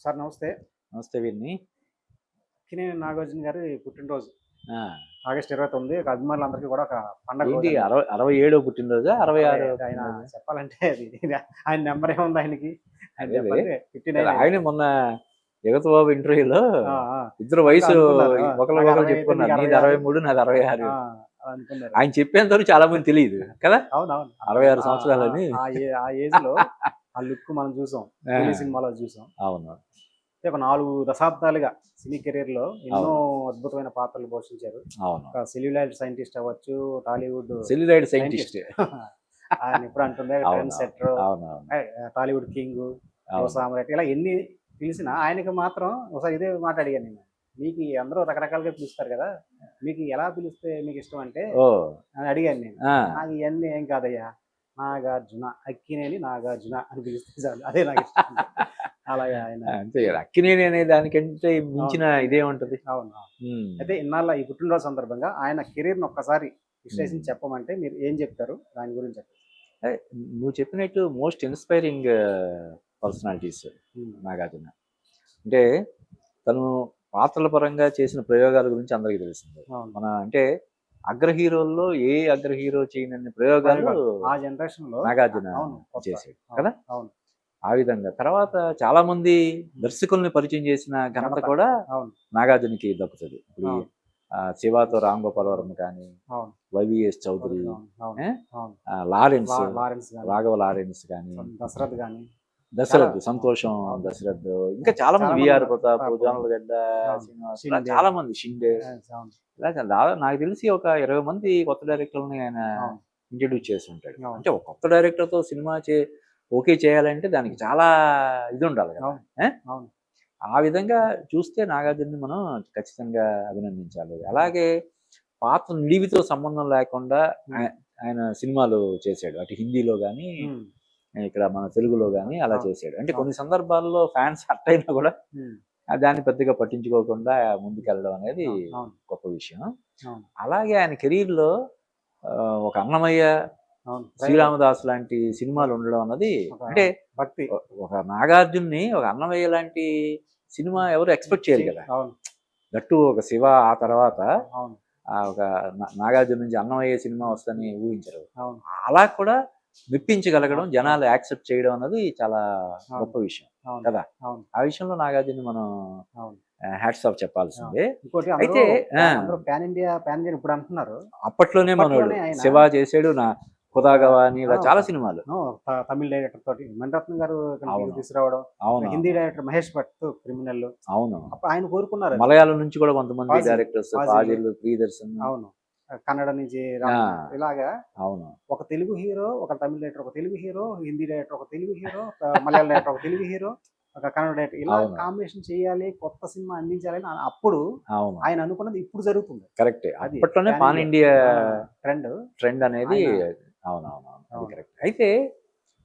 Sir నమస్తే. నమస్తే విన్ని. అక్కినేని నాగార్జున గారి పుట్టినరోజు ఆ! ఆగస్టు 29. అభిమానులందరికీ కూడా ఒక పండగ ఏంటి రోజండి. 67 పుట్టినరోజా? 66 ఆయన పుట్టినరోజా? చెప్పాలంటే అది ఆయన నెంబర్ ఏముంది ఆయనకి? ఆయన అదేలే. చెప్పాలి 59 ఆయన. ఆయనే మొన్న 'జగత్ బాబు' ఇంటర్వ్యూలో ఆ! ఆ! ఇద్దరు అందరూ వయసు అనుకున్నారు. నాకు ఒకళ్ళకొకళ్ళు 65 చెప్పుకున్నారు. నీకు నీది 66. 63 నాది 66. ఆ! అలా అనుకున్నారు. ఆయన చెప్పేంత వరకు చాలా మంది తెలీదు కదా! అవునవును. 66 ఆ! ఆ! సంవత్సరాలని. ఆ ఏజ్‌లో ఆ లుక్ మనం చూసాం. ఆ! కూలీ సినిమాలో చూసాం. అవును. అంటే ఒక 4 దశాబ్దాలుగా సినీ కెరియర్‌లో ఎన్నో అవును. అద్భుతమైన పాత్రలు పోషించారు. అవును. ఒక సెల్యులాయిడ్ సైంటిస్ట్ అవ్వచ్చు, టాలీవుడ్ సెల్యులాయిడ్ సైంటిస్ట్. సైంటిస్ట్. ఆయన ఎప్పుడు అంటుండే ట్రెండ్ అవునవును. సెట్టర్, అవునవును. టాలీవుడ్ కింగ్, యువ అవును. సామ్రాట్ ఇలా ఎన్ని పిలిచినా ఆయనకి మాత్రం ఒకసారి ఇదే మాట అడిగాను నేను. మీకు అందరూ రకరకాలుగా పిలుస్తారు కదా! మీకు ఎలా పిలిస్తే మీకు ఇష్టం అంటే ఓహ్! అని అడిగాను నేను. ఆ! నాకు ఇయన్నీ ఏం కాదయ్యా. నాగార్జున, అక్కినేని నాగార్జున అని పిలిస్తే చాలు. అదే నాకు ఇష్టం. అలాగే ఆయన అంతే కదా! అక్కినేని అనే దానికంటే అవును. మించిన ఇదేముంటది? అవును. హ్మ్. అయితే ఇన్నాళ్ళ ఈ పుట్టినరోజు సందర్భంగా ఆయన కెరీర్‌ని ఒక్కసారి హ్మ్. విశ్లేషించి చెప్పమంటే మీరు ఏం చెప్తారు? దాని గురించి చెప్పండి. అదే నువ్వు చెప్పినట్టు మోస్ట్ ఇన్స్పైరింగ్ పర్సనాలిటీస్ హ్మ్. నాగార్జున. అంటే తను పాత్రల పరంగా చేసిన ప్రయోగాల గురించి అందరికీ తెలిసిందే. అవును. మన అంటే అగ్ర హీరోల్లో ఏ అగ్ర హీరో చేయనన్ని ప్రయోగాలు ప్రయోగాలు. ఆ జనరేషన్‌లో నాగార్జున అవును. కొత్త. చేశాడు అవును. కదా! అవును. ఆ విధంగా తర్వాత చాలా మంది దర్శకుల్ని పరిచయం చేసిన ఘనత ఘనత. కూడా అవును. నాగార్జునకి దక్కుతది. ఇప్పుడు అవును. శివాతో రామ్ గోపాల్ వర్మ కానీ, అవును. వైవిఎస్ చౌదరి, అవును. అవును. ఏ? అవును. లారెన్స్, లారెన్స్ గాని, రాఘవ లారెన్స్ కానీ, దశరథ్ గాని చాలా దశరథ్, సంతోషం అవును. దశరథ్, ఇంకా చాలా మంది చాలా మంది విఆర్ ఉన్నారు. ప్రతాప్, ప్రతాప్, జోనలగడ్డ అవును. శ్రీనివాస్, ఇలా షిండే. చాలా మంది, షిండే, అవును. ఇలా నాకు తెలిసి ఒక 20 మంది కొత్త డైరెక్టర్లని ఆయన అవును. ఇంట్రడ్యూస్ చేసి ఉంటాడు. అవును. అంటే ఒక కొత్త డైరెక్టర్తో సినిమా ఓకే చేయాలంటే దానికి చాలా ఇది ఉండాలి కదా. అవును. ఏ? అవును. ఆ విధంగా చూస్తే నాగార్జునని మనం ఖచ్చితంగా అభినందించాలి. అలాగే పాత్ర నిడివితో సంబంధం లేకుండా హ్మ్. ఆయన సినిమాలు చేశాడు. అటు హిందీలో కానీ, హ్మ్. ఇక్కడ మన తెలుగులో కానీ అలా అవును. చేశాడు. అంటే అవును. కొన్ని సందర్భాల్లో ఫ్యాన్స్ హర్ట్ అయినా కూడా హ్మ్. దాన్ని పెద్దగా పట్టించుకోకుండా ముందుకెళ్ళడం అనేది అవును. అవును. గొప్ప విషయం. అవును. అలాగే ఆయన కెరీర్‌లో ఒక అన్నమయ్య, అవును. శ్రీరామదాసు లాంటి సినిమాలు ఉండడం అన్నది, ఒక అంటే భక్తి. ఒక నాగార్జునని ఒక అన్నమయ్య లాంటి సినిమా ఎవరు ఎక్స్‌పెక్ట్ చేయరు కదా! అవును. దట్టు ఒక శివ ఆ తర్వాత అవును. ఒక నాగార్జున నుంచి అన్నమయ్య సినిమా వస్తదని ఊహించరు. అవును. అలా కూడా మెప్పించగలగడం, అవును. జనాలు యాక్సెప్ట్ చేయడం అన్నది చాలా అవును. గొప్ప విషయం అవును. కదా! అవును. ఆ విషయంలో నాగార్జునని మనం అవును. హ్యాట్స్ ఆఫ్ ఆ! చెప్పాల్సిందే. ఇంకోటి అయితే అందరూ పాన్ ఇండియా ఇప్పుడు అంటున్నారు. అప్పట్లోనే మనోడు అప్పట్లోనే ఆయన శివ చేసాడు, ఒక 'ఖుదాగవా' అని ఆ! ఇలా ఒక చాలా సినిమాలు. తమిళ్ డైరెక్టర్ తోటి మణిరత్నం గారు ఇక్కడికి అవును. తీసుకురావడం. హిందీ అవునవును. డైరెక్టర్ మహేష్ భట్ 'క్రిమినల్' అవును. అప్పుడు ఆయన కోరుకున్నారది. మలయాళం నుంచి కూడా కొంతమంది ఫాజిల్, డైరెక్టర్స్ ఫాజిల్. 'ఫాజిల్', 'ప్రియదర్శన్'. అవును. కన్నడ నుంచి ఆ! ఇలాగా అవును. ఒక తెలుగు హీరో, ఒక తమిళ్ డైరెక్టర్, ఒక తెలుగు హీరో, హిందీ డైరెక్టర్, ఒక తెలుగు హీరో, మలయాళం డైరెక్టర్, ఒక తెలుగు హీరో, ఒక కన్నడ డైరెక్టర్ ఇలా అవును. కాంబినేషన్ చేయాలి, కొత్త సినిమా అందించాలని అప్పుడు అవును. ఆయన అనుకున్నది ఇప్పుడు జరుగుతుంది. కరెక్టే. అది అప్పట్లోనే పాన్ పాన్ ఇండియా. ఇండియా ఆ! ట్రెండ్ ట్రెండ్ అనేది. ఆయన అవునవునవును. అది అవును. కరెక్ట్. అయితే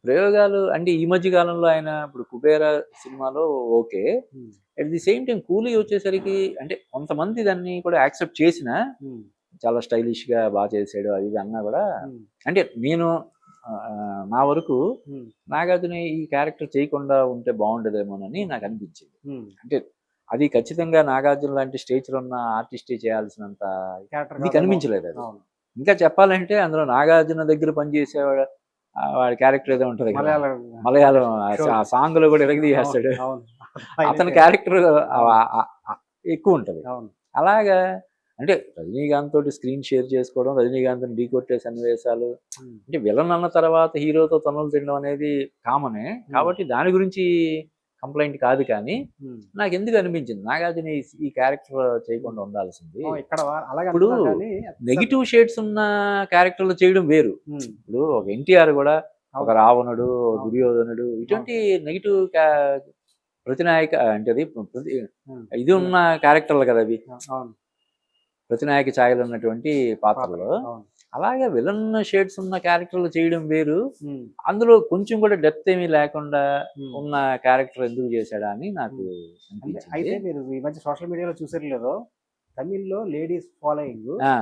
ప్రయోగాలు అంటే ఈ మధ్య కాలంలో ఆయన ఇప్పుడు 'కుబేర' సినిమాలో ఓకే. హ్మ్. అట్ ది సేమ్ టైమ్ 'కూలీ' వచ్చేసరికి అంటే కొంతమంది దాన్ని కూడా యాక్సెప్ట్ చేసినా, హ్మ్. చాలా స్టైలిష్‌గా చేసాడు అది ఇది అన్నా కూడా, హ్మ్. అంటే నేను నా వరకు హ్మ్. నాగార్జున ఈ క్యారెక్టర్ చేయకుండా ఉంటే బాగుండేదేమోనని నాకు అనిపించింది. హ్మ్. అంటే అది ఖచ్చితంగా నాగార్జున లాంటి స్టేజ్‌లో ఉన్న ఆర్టిస్టే చేయాల్సినంత క్యారెక్టర్ ఇది కాదేమో. కనిపించలేదు అది. అవును. ఇంకా చెప్పాలంటే అందులో నాగార్జున దగ్గర పనిచేసేవాడు, వాడి క్యారెక్టర్ ఏదో ఉంటది కదా! మలయాళం మలయాళం ఆ షోకి. సాంగ్‌లో కూడా అవును. ఇరగదీసేస్తాడు. అవును. అతని ఆయనైతే క్యారెక్టర్ అవును. ఎక్కువ ఉంటది. అవును. అలాగా అంటే రజనీకాంత్ తోటి స్క్రీన్ షేర్ చేసుకోవడం, రజనీకాంత్‌ని ఢీకొట్టే సన్నివేశాలు, హ్మ్. అంటే విలన్ అన్న తర్వాత హీరోతో తన్నులు తినడం అనేది కామనే. హ్మ్. కాబట్టి దాని గురించి కంప్లెయింట్ కాదు కానీ, హ్మ్. నాకెందుకు అనిపించింది నాగార్జున ఈ క్యారెక్టర్ హ్మ్. చేయకుండా ఉండాల్సింది. ఇక్కడ అలాగే ఇప్పుడు అంటున్నారు కానీ అసలు నెగెటివ్ షేడ్స్ ఉన్న క్యారెక్టర్లు చేయడం వేరు. హ్మ్. ఇప్పుడు ఒక ఎన్టీఆర్ కూడా ఒక అవును. రావణుడు, అవును. దుర్యోధనుడు అవును. ఇటువంటి నెగెటివ్ ప్రతినాయక అంటే అది హ్మ్. ఇది ఉన్న క్యారెక్టర్లు కదా అవి. అవును. ప్రతినాయక ఛాయలు ఉన్నటువంటి పాత్రలు. పాత్రలు. అవును. అలాగే విలన్ షేడ్స్ ఉన్న క్యారెక్టర్లు చేయడం వేరు. హ్మ్. అందులో కొంచెం కూడా డెప్త్ ఏమీ లేకుండా హ్మ్. ఉన్న క్యారెక్టర్ ఎందుకు చేశాడా అని నాకు హ్మ్. అనిపించింది. అయితే మీరు ఈ మధ్య సోషల్ మీడియాలో చూసారో లేదో, తమిళ్‌లో లేడీస్ ఫాలోయింగ్ ఆ!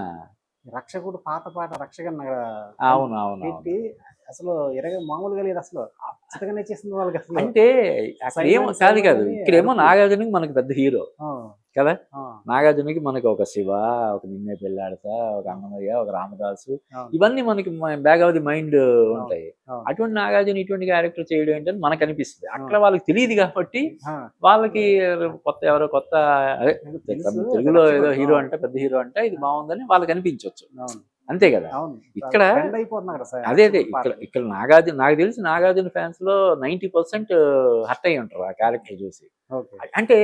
రక్షకుడు పాత పాట 'రక్షకన్న' అవును. అవునవును. పెట్టి అసలు మామూలుగా లేదసలు. ఖచ్చితంగా నచ్చేసింది వాళ్ళకి అసలు. అంటే అక్కడ ఏమో సైలెన్స్ కాదు కాదు అవ్వగానే ఇక్కడేమో అరుపులు. నాగార్జునకి మనకి పెద్ద హీరో ఆ, కదా. ఆ, నాగార్జునకి మనకి ఒక శివ, ఒక నిన్నే పెళ్ళాడతా, ఒక అన్నమయ్య, ఒక రామదాసు, అవును, ఇవన్నీ మనకి బ్యాక్ ఆఫ్ ది మైండ్ ఉంటాయి. అవును, అటువంటి నాగార్జున ఇటువంటి క్యారెక్టర్ చేయడం ఏంటని మనకు అనిపిస్తుంది. అక్కడ అవును. వాళ్ళకి తెలియదు కాబట్టి ఆ, వాళ్ళకి ఎవరో కొత్త అదే నాకు తెలుసు తెలుగులో ఏదో రక్షకుడు. హీరో అంటే పెద్ద హీరో అంటే ఇది బాగుందని వాళ్ళకి అనిపించవచ్చు. అవును, అంతే కదా. అవును. ఇక్కడ ట్రెండ్ అయిపోతున్నారు కదా సార్ అదే రక్షకుడు ఇక్కడ పాటలు. ఇక్కడ నాగార్జున నాకు తెలిసి నాగార్జున ఫ్యాన్స్ లో 90% హర్ట్ అయ్యి ఉంటారు ఆ క్యారెక్టర్ చూసి. ఓకే. అంటే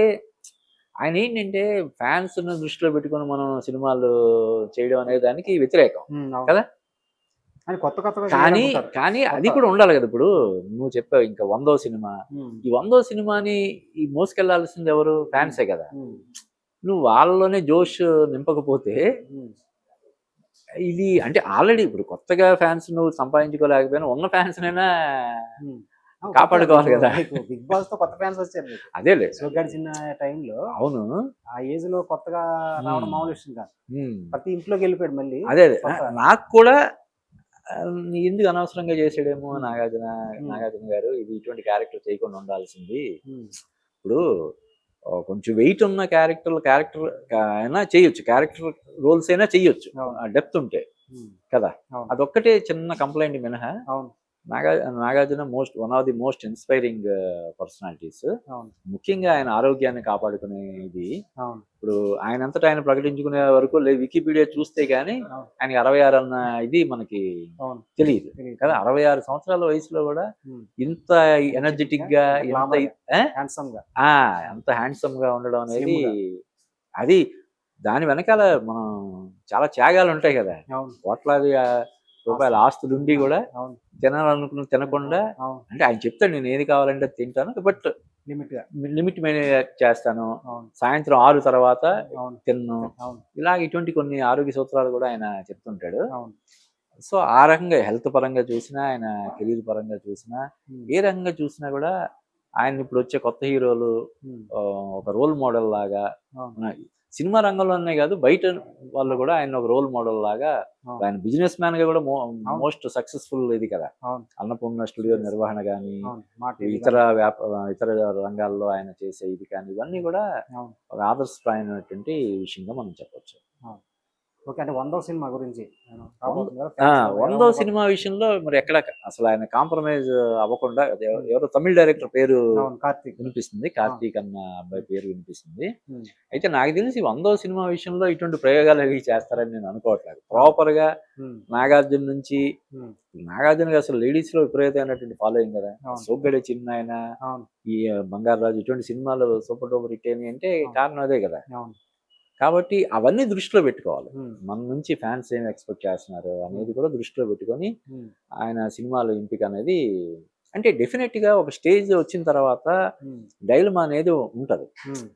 ఆయన ఏంటంటే ఫ్యాన్స్ దృష్టిలో పెట్టుకొని మనం సినిమాలు చేయడం అనే దానికి వ్యతిరేకం అవును. కదా. అని కొత్త కొత్తగా కానీ చేయాలనుకుంటారు. కానీ అది కొత్త. కూడా ఉండాలి కదా. ఇప్పుడు నువ్వు చెప్పావు ఇంకా 100వ సినిమా, ఉమ్, ఈ 100వ సినిమాని ఈ మోసుకెళ్లాల్సింది ఎవరు? ఫ్యాన్సే కదా. ఉమ్, నువ్వు వాళ్ళలోనే జోష్ నింపకపోతే ఉమ్, ఇది అంటే ఆల్రెడీ ఇప్పుడు కొత్తగా ఫ్యాన్స్ నువ్వు సంపాదించుకోలేకపోయినా ఉన్న ఫ్యాన్స్ నైనా ఉమ్. కాపాడుకోవాలి కదా. మీకు బిగ్ బాస్ తో కొత్త ఫ్యాన్స్ వచ్చారు మీకు. అదేలే. సో గడిచిన టైంలో అవును. ఆ ఏజ్ లో కొత్తగా రావడం మామూలు విషయం కాదు. ఉమ్. ప్రతి ఇంట్లోకి వెళ్ళిపోయాడు మళ్ళీ. అదే అదే కొత్త. నాకు కూడా ఎందుకు అనవసరంగా చేసాడేమో ఉమ్, నాగార్జున గారు ఇది ఇటువంటి క్యారెక్టర్ చేయకుండా ఉండాల్సింది. ఉమ్, ఇప్పుడు కొంచెం వెయిట్ ఉన్న క్యారెక్టర్ అయినా చేయొచ్చు, క్యారెక్టర్ రోల్స్ అయినా చేయొచ్చు అవును, డెప్త్ ఉంటే ఉమ్, కదా. అవును, అదొక్కటే చిన్న కంప్లైంట్ మినహా అవును, Nagarjuna one of the most inspiring personalities. అవును, ముఖ్యంగా ఆయన ఆరోగ్యాన్ని కాపాడుకునే ఇది. అవును, ఇప్పుడు ఆయనంతటా ఆయన ప్రకటించుకునే వరకు లేదు, వికీపీడియా చూస్తే గానీ అవును, ఆయనకి 66 అన్న ఇది మనకి అవును. తెలియదు తెలియదు. కదా. 66 సంవత్సరాల వయసులో కూడా ఉమ్. ఇంత ఎనర్జెటిక్ గా, ఇంత ఎంత glamour గా, ఆ? handsome గా, ఆ, అంత హ్యాండ్సమ్ గా ఉండడం అనేది slim గా. అది దాని వెనకాల మనం చాలా త్యాగాలు ఉంటాయి కదా. అవును, కోట్లాది రూపాయల ఆస్తులుండి కూడా అవును, తినాలనుకున్న తినకుండా, అవును. అంటే ఆయన చెప్తాడు నేను ఏది కావాలంటే అది తింటాను, బట్ లిమిట్ గా. లిమిట్ మేనేజ్ చేస్తాను, అవును, సాయంత్రం 6 తర్వాత అవును, తిన్ను, అవును, ఇలాగ ఇటువంటి కొన్ని ఆరోగ్య సూత్రాలు కూడా ఆయన చెప్తుంటాడు. అవును. సో ఆ రకంగా హెల్త్ పరంగా చూసినా, ఆయన కెరీర్ పరంగా చూసినా, ఉమ్, ఏ రకంగా చూసినా కూడా ఆయన ఇప్పుడు వచ్చే కొత్త హీరోలు ఉమ్, ఒక రోల్ మోడల్ లాగా, అవును, మన సినిమా రంగంలోనే కాదు బయట వాళ్ళు కూడా ఆయన ఒక రోల్ మోడల్ లాగా, అవును, ఆయన బిజినెస్ మ్యాన్ గా కూడా అవును, మోస్ట్ సక్సెస్ఫుల్ ఇది కదా. అవును, అన్నపూర్ణ స్టూడియో నిర్వహణ కానీ, అవును. మా టీవీ ఇతర ఇతర రంగాల్లో ఆయన చేసే ఇది కానీ, ఇవన్నీ కూడా అవును, ఒక ఆదర్శప్రాయమైనటువంటి విషయంగా మనం చెప్పొచ్చు. అవును. ఓకే. అంటే 100వ సినిమా గురించి రాబోతుంది కదా. ఆ, fans లో ఎలా 100వ ఉండబోతుంది? సినిమా విషయంలో మరి ఎక్కడ అసలు ఆయన కాంప్రమైజ్ అవ్వకుండా, ఎవరో తమిళ డైరెక్టర్ పేరు అవును, కార్తీక్. వినిపిస్తుంది, కార్తీక్ అన్న అబ్బాయి పేరు వినిపిస్తుంది. ఉమ్, అయితే నాకు తెలిసి 100వ సినిమా విషయంలో ఇటువంటి ప్రయోగాలు అవి చేస్తారని నేను అనుకోవట్లేదు. ప్రాపర్ గా ఉమ్, నాగార్జున నుంచి, ఉమ్, నాగార్జున అసలు లేడీస్ లో విపరీతమైనటువంటి ఫాలోయింగ్ కదా. అవును, సోగ్గడే చిన్న ఆయన, అవును, ఈ బంగారు రాజు, ఇటువంటి సినిమాలు సూపర్ డూపర్ హిట్ అయినాయి అంటే కారణం అదే కదా. అవును, కాబట్టి అవన్నీ దృష్టిలో పెట్టుకోవాలి. ఉమ్, మన నుంచి ఫ్యాన్స్ ఏం ఎక్స్పెక్ట్ చేస్తున్నారు అనేది కూడా దృష్టిలో పెట్టుకొని ఉమ్, ఆయన సినిమాల ఎంపిక అనేది, అంటే డెఫినెట్ గా ఒక స్టేజ్ వచ్చిన తర్వాత ఉమ్, డైలమా అనేది ఉంటది ఉమ్,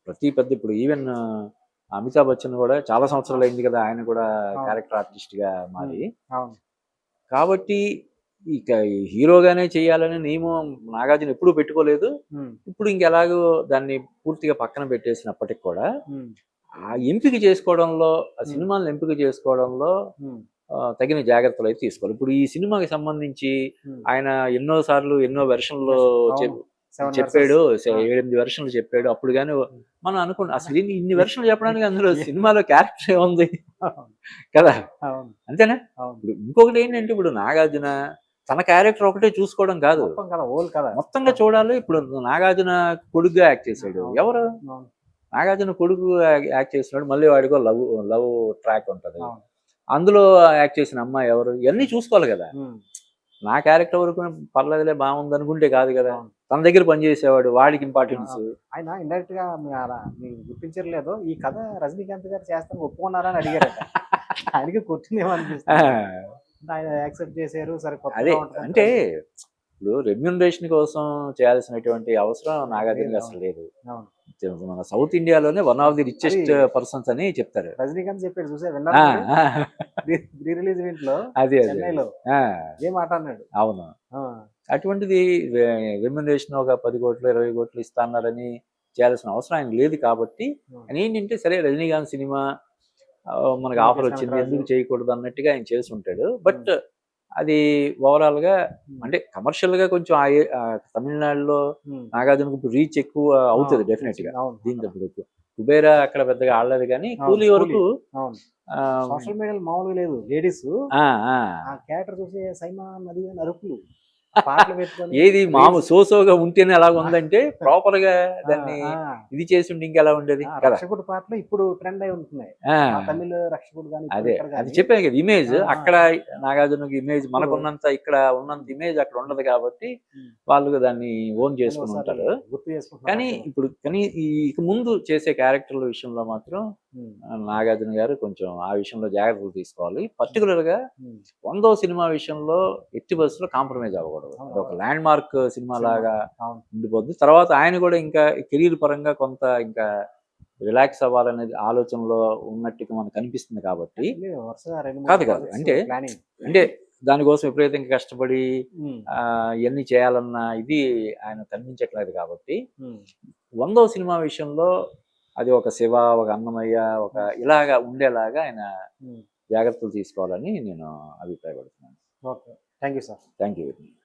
ప్రతి పెద్ద. ఇప్పుడు ఈవెన్ అమితాబ్ బచ్చన్ కూడా చాలా సంవత్సరాలు అయింది కదా ఆయన కూడా అవును, క్యారెక్టర్ ఆర్టిస్ట్ గా మారి. అవును, కాబట్టి ఇక ఈ హీరోగానే చేయాలని నియమం నాగార్జున ఎప్పుడూ పెట్టుకోలేదు. ఉమ్, ఇప్పుడు ఇంకెలాగో దాన్ని పూర్తిగా పక్కన పెట్టేసినప్పటికి కూడా ఉమ్, ఆ ఎంపిక చేసుకోవడంలో, ఆ ఉమ్, సినిమాలను ఎంపిక చేసుకోవడంలో ఉమ్, తగిన జాగ్రత్తలు అయితే తీసుకోవాలి. ఇప్పుడు ఈ సినిమాకి సంబంధించి ఉమ్. ఆయన ఎన్నో సార్లు ఎన్నో వెర్షన్లు అవును, 7 చెప్పాడు, versions. 7-8 వెర్షన్లు చెప్పాడు. అప్పుడు కానీ మనం అనుకున్నాం అసలు ఇన్ని వెర్షన్లు చెప్పడానికి అందులో ఏ- సినిమాలో క్యారెక్టర్ ఏముంది అవును, కదా. అవును, అంతేనా. అవును. ఇప్పుడు ఇంకొకటి ఏంటంటే, ఇప్పుడు నాగార్జున తన క్యారెక్టర్ ఒకటే చూసుకోవడం కాదు, మొత్తం కదా, ఓల్ కదా. మొత్తంగా చూడాలి. ఇప్పుడు నాగార్జున కొడుకుగా యాక్ట్ చేశాడు, అవును, ఎవరు అవును, నాగార్జున కొడుకు యాక్ట్ చేసినాడు. మళ్ళీ వాడికో లవ్ ట్రాక్ ఉంటది, అవును, అందులో యాక్ట్ చేసిన అమ్మాయి ఎవరు, ఇవన్నీ చూసుకోవాలి కదా. ఉమ్, నా క్యారెక్టర్ వరకు పర్లేదులే బాగుంది అనుకుంటే కాదు కదా. అవును. తన దగ్గర పనిచేసేవాడు, వాడికి ఇంపార్టెన్స్. ఆయన ఇండైరెక్ట్ గా మీరు గుర్తించలేదు, ఈ కథ రజనీకాంత్ గారు చేస్తాను ఒప్పుకున్నారా అని అడిగారట. ఆయనకి కొట్టిందేమో అనిపిస్తుంది. ఆయన యాక్సెప్ట్ చేశారు, సరే అదే కొత్తగా ఉంటుంది అంటే ఇప్పుడు రెమ్యూనరేషన్ కోసం చేయాల్సినటువంటి అవసరం నాగార్జున అసలు లేదు. అవును. మన సౌత్ ఇండియాలోనే వన్ ఆఫ్ ది రిచెస్ట్ అది పర్సన్స్ అని చెప్తారు. రజనీకాంత్ చెప్పాడు చూసా, ఆ, విన్నారు ఆ, ప్రీ రిలీజ్ ఈవెంట్ లో అదే అదే చెన్నైలో ఆ, ఏ మాట అన్నాడు. అవును. ఆ, అటువంటిది రెమ్యూనరేషన్ ఒక 10 కోట్లు 20 కోట్లు ఇస్తాన్నారని చేయాల్సిన అవసరం ఆయన లేదు. కాబట్టి ఆయన ఏంటంటే సరే రజనీకాంత్ సినిమా మనకు ఆఫర్ లోకేష్ వచ్చింది కనకరాజు. ఎందుకు చేయకూడదు అన్నట్టుగా ఆయన చేసి ఉంటాడు. బట్ అది ఓవరాల్ గా అంటే కమర్షియల్ గా కొంచెం తమిళనాడులో నాగార్జునకు ఇప్పుడు రీచ్ ఎక్కువ అవుతుంది డెఫినెట్ గా. అవును దీంతో ఇప్పుడు కుబేరా అక్కడ పెద్దగా ఆడలేదు కానీ కూలీ వరకు అవును ఆ, సోషల్ మీడియాలో మామూలుగా లేదు లేడీస్ ఆ, ఆ. ఆ క్యారెక్టర్ చూసి సైమా నది అని అరుపులు పాటలు పెట్టుకొని ఏది మామూలు reels. సోసోగా ఉంటేనే అలాగ ఉందంటే ప్రాపర్ గా దాన్ని ఆ, ఇది చేసి ఉంటే ఇంకెలా ఉండేది ఆ, కదా. రక్షకుడు పాటలు ఇప్పుడు ట్రెండ్ అయి ఉంటున్నాయి ఆ, ఆ తమిళ రక్షకుడు కానీ ఇప్పుడు అదే ఇక్కడ అది కానీ చెప్పాను కదా ఇమేజ్ ఆ, అక్కడ నాగార్జునకి ఇమేజ్ మనకున్నంత ఇక్కడ ఉన్నంత ఇమేజ్ అక్కడ ఉండదు కాబట్టి వాళ్ళు దాన్ని ఓన్ మళ్ళీ చేసుకుని ఒకసారి ఉంటారు. గుర్తు చేసుకుంటున్నారు కానీ అక్షరం. ఇప్పుడు ఇక ముందు చేసే క్యారెక్టర్ల విషయంలో మాత్రం ఉమ్, నాగార్జున గారు కొంచెం ఆ విషయంలో జాగ్రత్తలు తీసుకోవాలి. పర్టికులర్ గా ఉమ్. 100వ సినిమా విషయంలో ఎట్టి బస్సులో కాంప్రమైజ్ అవ్వకూడదు. అవును, అది ఒక అవును. ల్యాండ్ మార్క్ సినిమా లాగా అవును ఉండిపోద్ది. తర్వాత ఆయన కూడా ఇంకా కెరీర్ పరంగా కొంత ఇంకా రిలాక్స్ అవ్వాలనేది ఆలోచనలో ఉన్నట్టుగా మనకు కనిపిస్తుంది కాబట్టి Actually వరుసగా రెండు మూడు కాదు projects అంటే planning. అంటే దానికోసం విపరీతంగా కష్టపడి ఇవన్నీ చేయాలన్న ఇది ఆయన కనిపించట్లేదు కాబట్టి 100వ సినిమా విషయంలో అది ఒక శివ, ఒక అన్నమయ్య, ఒక ఇలాగా ఉండేలాగా ఆయన జాగ్రత్తలు తీసుకోవాలని నేను అభిప్రాయపడుతున్నాను. Okay thank you sir thank you.